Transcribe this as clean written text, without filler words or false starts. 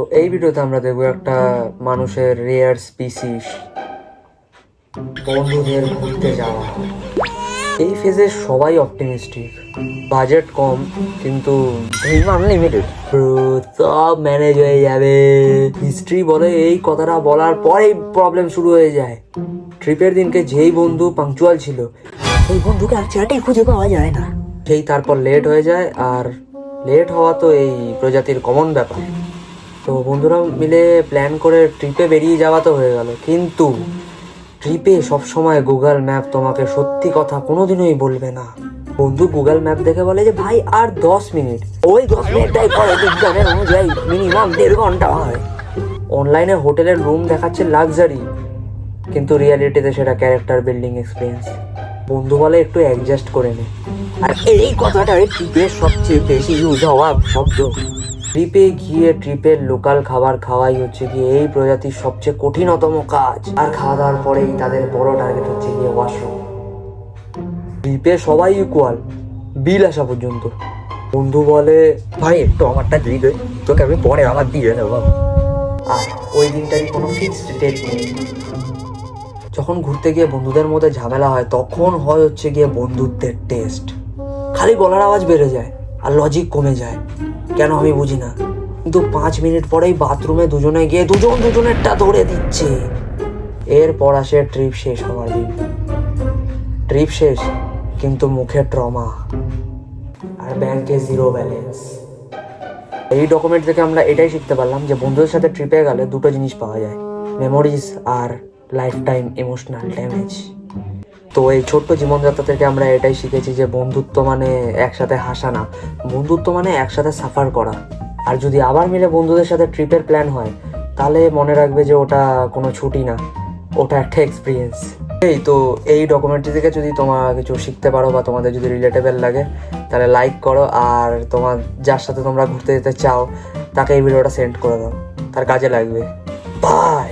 তো এই ভিডিওতে আমরা দেখবো একটা মানুষের রেয়ার স্পিসিস, বন্ধুদের ঘুরতে যাওয়া। এই ফেজে সবাই অপটিমিস্টিক, বাজেট কম কিন্তু ড্রিম আনলিমিটেড, সব ম্যানেজ হয়ে যাবে। হিস্ট্রি বলে এই কথাটা বলার পরেই প্রবলেম শুরু হয়ে যায়। ট্রিপের দিনকে যেই বন্ধু পাংচুয়াল ছিল এই বন্ধুকে আর চ্যাটেই খুঁজে পাওয়া যায় না। সেই তারপর লেট হয়ে যায়, আর লেট হওয়া তো এই প্রজাতির কমন ব্যাপার। তো বন্ধুরা মিলে প্ল্যান করে ট্রিপে বেরিয়ে যাওয়া তো হয়ে গেল, কিন্তু ট্রিপে সবসময় গুগল ম্যাপ তোমাকে সত্যি কথা কোনোদিনই বলবে না। বন্ধু গুগল ম্যাপ দেখে বলে যে ভাই আর 10 মিনিট, ওই 10 মিনিটটাই পরে বিজ্ঞানের অনুযায়ী মিনিমাম 1.5 ঘন্টা হয়। অনলাইনে হোটেলের রুম দেখাচ্ছে লাক্সারি, কিন্তু রিয়ালিটিতে সেটা ক্যারেক্টার বিল্ডিং এক্সপিরিয়েন্স। বন্ধু বলে একটু অ্যাডজাস্ট করে নে। আর এই কথাটা ট্রিপের সবচেয়ে বেশি ইউজ হওয়া শব্দ। ট্রিপে গিয়ে ট্রিপের লোকাল খাবার খাওয়াই হচ্ছে গিয়ে এই প্রজাতির সবচেয়ে কঠিনতম কাজ। আর খাওয়া দাওয়ার পরেই তাদের বড় টার্গেট হচ্ছে গিয়ে ওয়াশরুম। ট্রিপে সবাই ইকুয়াল, বিল আসা পর্যন্ত। বন্ধু বলে ভাই একটু আমারটা দিয়ে দে, তোকে আমি পরে আমার দিয়ে দেবো। আর ওই দিনটারই কোনো ফিক্সড ডেট নেই। যখন ঘুরতে গিয়ে বন্ধুদের মধ্যে ঝামেলা হয় তখন হয় হচ্ছে গিয়ে বন্ধুত্বের টেস্ট। খালি গলার আওয়াজ বেড়ে যায় আর লজিক কমে যায়, কেন আমি বুঝি না। কিন্তু 5 মিনিট পরেই বাথরুমে দুজনে গিয়ে দুজনেরটা ধরে দিচ্ছে। এরপর আসে ট্রিপ শেষ হওয়ার দিন। ট্রিপ শেষ কিন্তু মুখে ট্রমা আর ব্যাংকে 0 ব্যালেন্স। এই ডকুমেন্ট থেকে আমরা এটাই শিখতে পারলাম যে বন্ধুদের সাথে ট্রিপে গেলে দুটো জিনিস পাওয়া যায়, মেমোরিজ আর লাইফ টাইম ইমোশনাল ড্যামেজ। তো এই ছোট্ট জীবনযাত্রা থেকে আমরা এটাই শিখেছি যে বন্ধুত্ব মানে একসাথে হাসা না, বন্ধুত্ব মানে একসাথে সাফার করা। আর যদি আবার মিলে বন্ধুদের সাথে ট্রিপের প্ল্যান হয় তাহলে মনে রাখবে যে ওটা কোনো ছুটি না, ওটা একটা এক্সপিরিয়েন্স। এই তো এই ডকুমেন্টারি থেকে যদি তোমরা কিছু শিখতে পারো বা তোমাদের যদি রিলেটেবল লাগে তাহলে লাইক করো, আর তোমার যার সাথে তোমরা ঘুরতে যেতে চাও তাকে এই ভিডিওটা সেন্ড করে দাও, তার কাজে লাগবে। বাই।